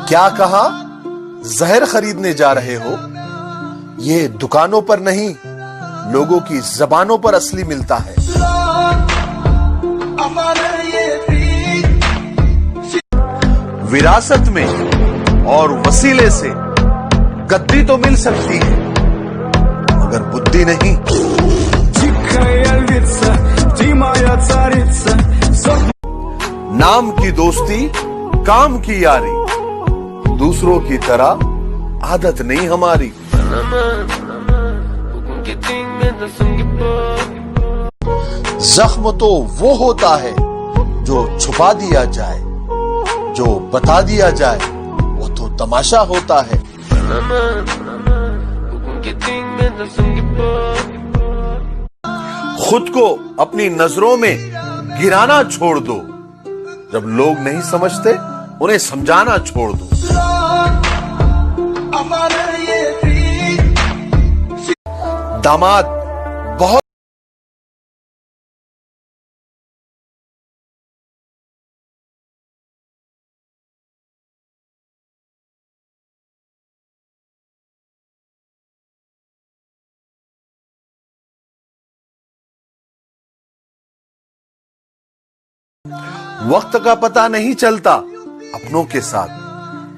क्या कहा? जहर खरीदने जा रहे हो? ये दुकानों पर नहीं, लोगों की जबानों पर असली मिलता है। विरासत में और वसीले से गद्दी तो मिल सकती है, मगर बुद्धि नहीं। नाम की दोस्ती, काम की यारी, दूसरों की तरह आदत नहीं हमारी। जख्म तो वो होता है जो छुपा दिया जाए, जो बता दिया जाए वो तो तमाशा होता है। खुद को अपनी नजरों में गिराना छोड़ दो, जब लोग नहीं समझते उन्हें समझाना छोड़ दो। दामाद बहुत वक्त का पता नहीं चलता अपनों के साथ,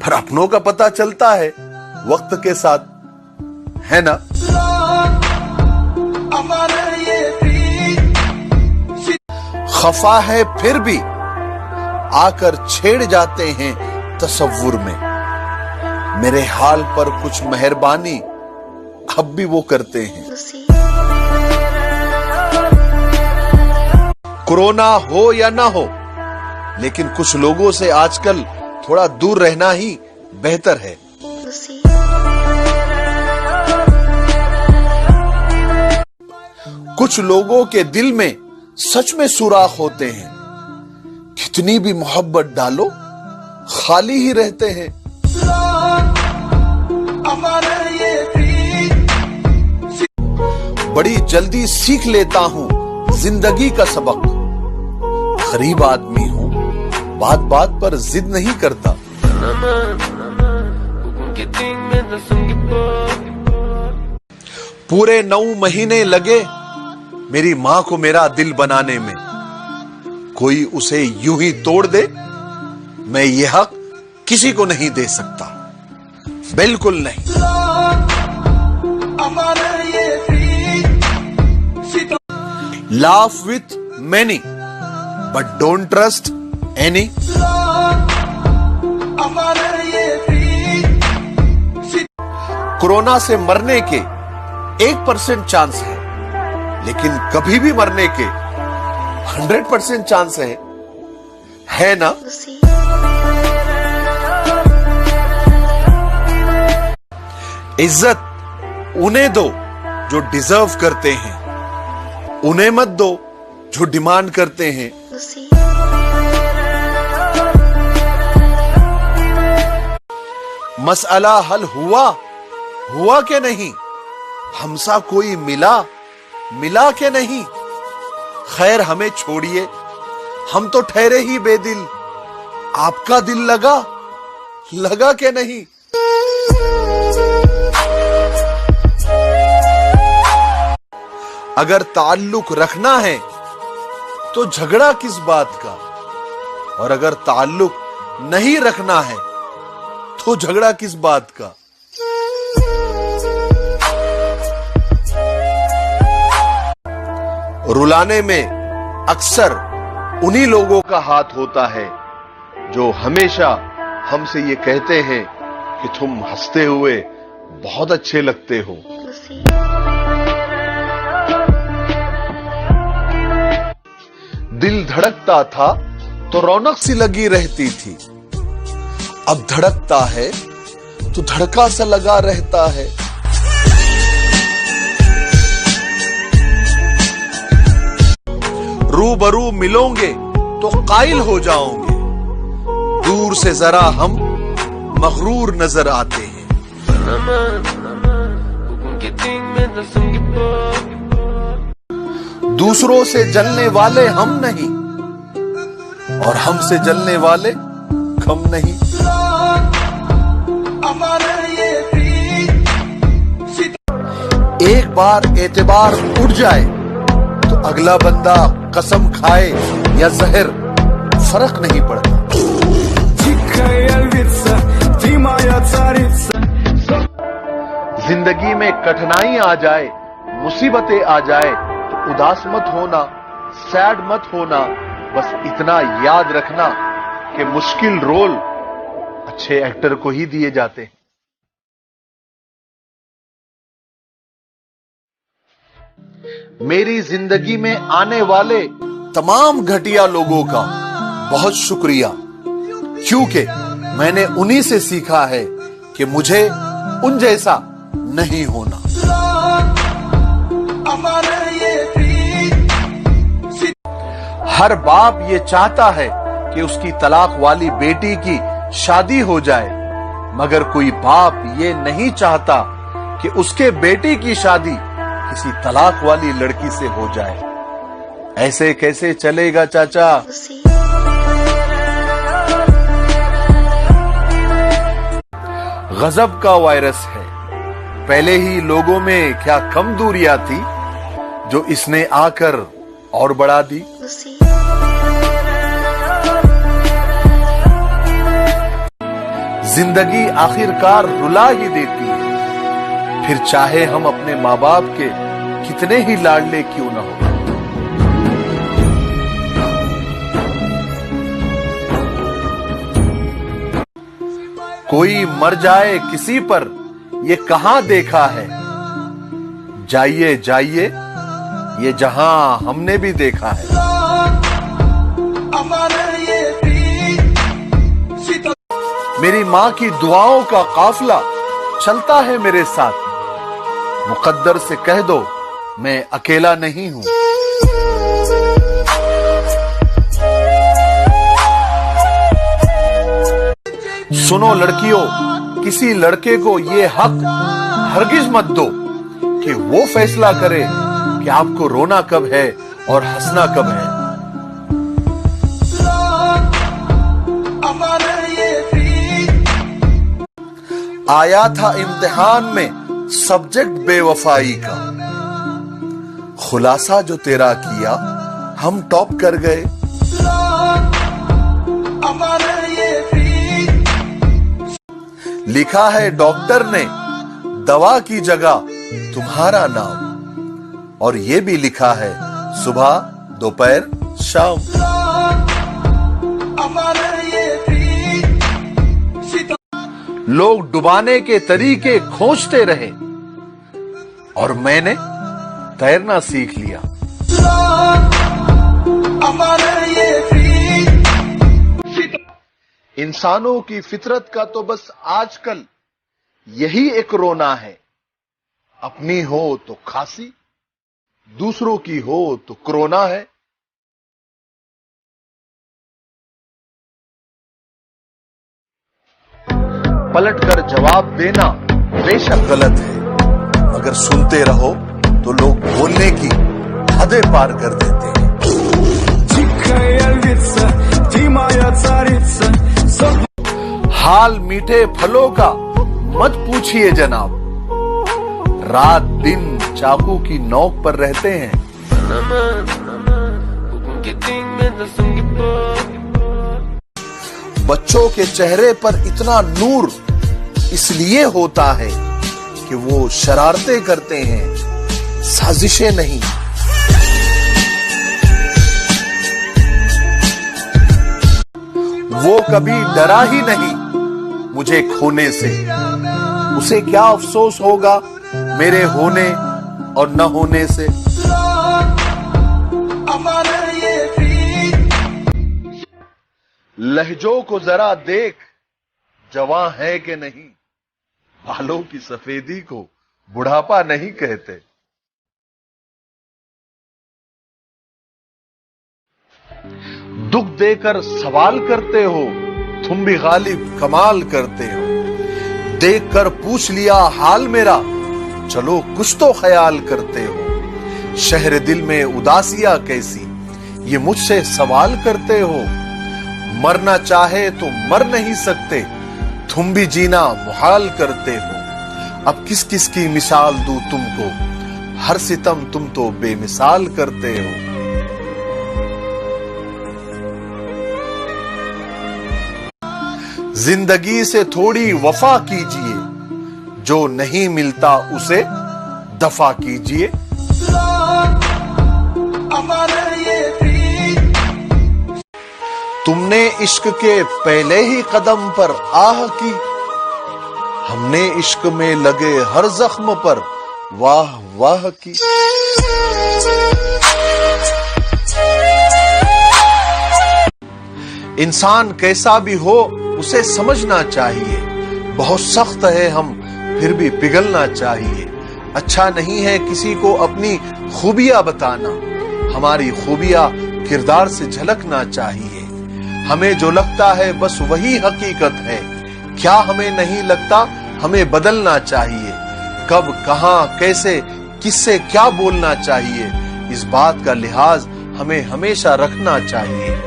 पर अपनों का पता चलता है वक्त के साथ, है ना? खफा है फिर भी आकर छेड़ जाते हैं तसव्वुर में, मेरे हाल पर कुछ मेहरबानी अब भी वो करते हैं। कोरोना हो या ना हो, लेकिन कुछ लोगों से आजकल थोड़ा दूर रहना ही बेहतर है। कुछ लोगों के दिल में सच में सुराख होते हैं, कितनी भी मोहब्बत डालो खाली ही रहते हैं। बड़ी जल्दी सीख लेता हूं जिंदगी का सबक, गरीब आदमी हूं, बात बात पर जिद नहीं करता। पूरे 9 महीने लगे मेरी मां को मेरा दिल बनाने में, कोई उसे यूं ही तोड़ दे, मैं ये हक किसी को नहीं दे सकता, बिल्कुल नहीं। Laugh with many, but don't trust any. Corona से मरने के 1% चांस है, लेकिन कभी भी मरने के 100% चांस है ना? इज्जत उन्हें दो जो डिजर्व करते हैं, उन्हें मत दो जो डिमांड करते हैं। मसला हल हुआ के नहीं, हमसा कोई मिला के नहीं। खैर हमें छोड़िए, हम तो ठहरे ही बेदिल, आपका दिल लगा के नहीं। अगर ताल्लुक रखना है तो झगड़ा किस बात का, और अगर ताल्लुक नहीं रखना है तो झगड़ा किस बात का। रुलाने में अक्सर उन्हीं लोगों का हाथ होता है जो हमेशा हमसे ये कहते हैं कि तुम हंसते हुए बहुत अच्छे लगते हो। दिल धड़कता था तो रौनक सी लगी रहती थी, अब धड़कता है तो धड़का सा लगा रहता है। रूबरू मिलोगे तो कायल हो जाओगे, दूर से जरा हम मगरूर नजर आते हैं। दूसरों से जलने वाले हम नहीं, और हमसे जलने वाले कम नहीं। एक बार एतबार उठ जाए तो अगला बंदा कसम खाए या जहर, फर्क नहीं पड़ता। जिंदगी में कठिनाई आ जाए, मुसीबतें आ जाए तो उदास मत होना, सैड मत होना। बस इतना याद रखना कि मुश्किल रोल अच्छे एक्टर को ही दिए जाते हैं। मेरी जिंदगी में आने वाले तमाम घटिया लोगों का बहुत शुक्रिया, क्योंकि मैंने उन्हीं से सीखा है कि मुझे उन जैसा नहीं होना। हर बाप ये चाहता है कि उसकी तलाक वाली बेटी की शादी हो जाए, मगर कोई बाप ये नहीं चाहता कि उसके बेटी की शादी किसी तलाक वाली लड़की से हो जाए। ऐसे कैसे चलेगा चाचा? गजब का वायरस है। पहले ही लोगों में क्या कम दूरियां थी जो इसने आकर और बढ़ा दी। जिंदगी आखिरकार रुला ही देती है, फिर चाहे हम अपने माँ बाप के कितने ही लाडले क्यों न हो। कोई मर जाए किसी पर ये कहां देखा है, जाइए जाइए ये जहां हमने भी देखा है। मेरी मां की दुआओं का काफिला चलता है मेरे साथ, मुकद्दर से कह दो मैं अकेला नहीं हूं। सुनो लड़कियों, किसी लड़के को ये हक हरगिज मत दो कि वो फैसला करे कि आपको रोना कब है और हंसना कब है। आया था इम्तिहान में सब्जेक्ट बेवफाई का, खुलासा जो तेरा किया हम टॉप कर गए। लिखा है डॉक्टर ने दवा की जगह तुम्हारा नाम, और ये भी लिखा है सुबह दोपहर शाम। लोग डुबाने के तरीके खोजते रहे और मैंने तैरना सीख लिया। इंसानों की फितरत का तो बस आजकल यही एक रोना है, अपनी हो तो खांसी, दूसरों की हो तो कोरोना है। पलटकर जवाब देना बेशक गलत है, मगर सुनते रहो तो लोग बोलने की हदें पार कर देते हैं। हाल मीठे फलों का मत पूछिए जनाब, रात दिन चाकू की नोक पर रहते हैं। बच्चों के चेहरे पर इतना नूर इसलिए होता है कि वो शरारतें करते हैं, साजिशें नहीं। वो कभी डरा ही नहीं मुझे खोने से, उसे क्या अफसोस होगा मेरे होने और न होने से। लहजों को जरा देख जवां है कि नहीं, बालों की सफेदी को बुढ़ापा नहीं कहते। दुख देकर सवाल करते हो, तुम भी गालिब कमाल करते हो। देखकर पूछ लिया हाल मेरा, चलो कुछ तो ख्याल करते हो। शहर दिल में उदासियां कैसी, ये मुझसे सवाल करते हो। मरना चाहे तो मर नहीं सकते, तुम भी जीना मुहाल करते हो। अब किस किस की मिसाल दूं तुमको, हर सितम तुम तो बेमिसाल करते हो। जिंदगी से थोड़ी वफा कीजिए, जो नहीं मिलता उसे दफा कीजिए। तुमने इश्क के पहले ही कदम पर आह की, हमने इश्क में लगे हर जख्म पर वाह वाह की। इंसान कैसा भी हो उसे समझना चाहिए, बहुत सख्त है हम फिर भी पिघलना चाहिए। अच्छा नहीं है किसी को अपनी खूबियां बताना, हमारी खूबियां किरदार से झलकना चाहिए। हमें जो लगता है बस वही हकीकत है, क्या हमें नहीं लगता हमें बदलना चाहिए। कब कहां कैसे किससे क्या बोलना चाहिए, इस बात का लिहाज हमें हमेशा रखना चाहिए।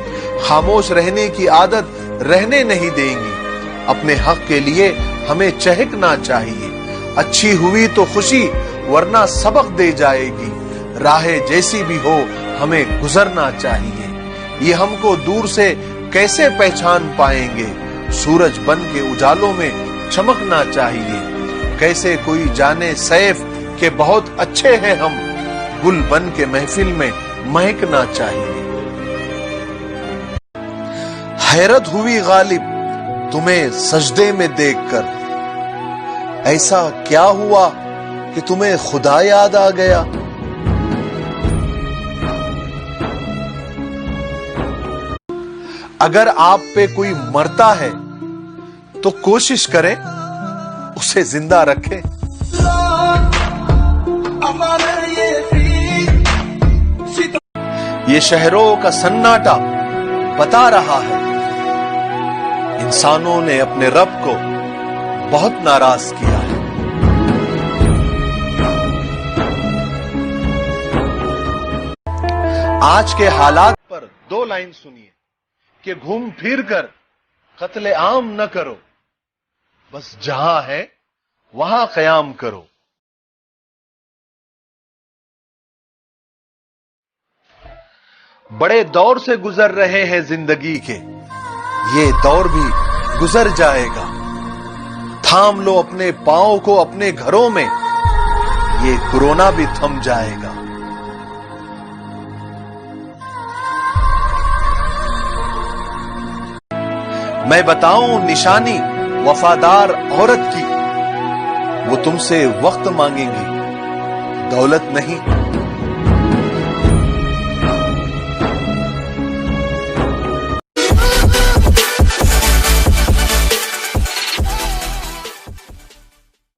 खामोश रहने की आदत रहने नहीं देंगी, अपने हक के लिए हमें चहकना चाहिए। अच्छी हुई तो खुशी वरना सबक दे जाएगी, राहें जैसी भी हो हमें गुजरना चाहिए। ये हमको दूर से कैसे पहचान पाएंगे, सूरज बन के उजालों में चमकना चाहिए। कैसे कोई जाने सैफ के बहुत अच्छे हैं हम, गुल बन के महफिल में महकना चाहिए। हैरत हुई गालिब तुम्हें सजदे में देखकर, ऐसा क्या हुआ कि तुम्हें खुदा याद आ गया। अगर आप पे कोई मरता है तो कोशिश करें उसे जिंदा रखें। ये शहरों का सन्नाटा बता रहा है, इंसानों ने अपने रब को बहुत नाराज किया है। आज के हालात पर 2 लाइन सुनिए कि घूम फिर कर कत्ले आम न करो, बस जहां है वहां कयाम करो। बड़े दौर से गुजर रहे हैं जिंदगी के, ये दौर भी गुजर जाएगा। थाम लो अपने पांव को अपने घरों में, ये कोरोना भी थम जाएगा। मैं बताऊं निशानी वफादार औरत की, वो तुमसे वक्त मांगेंगी, दौलत नहीं।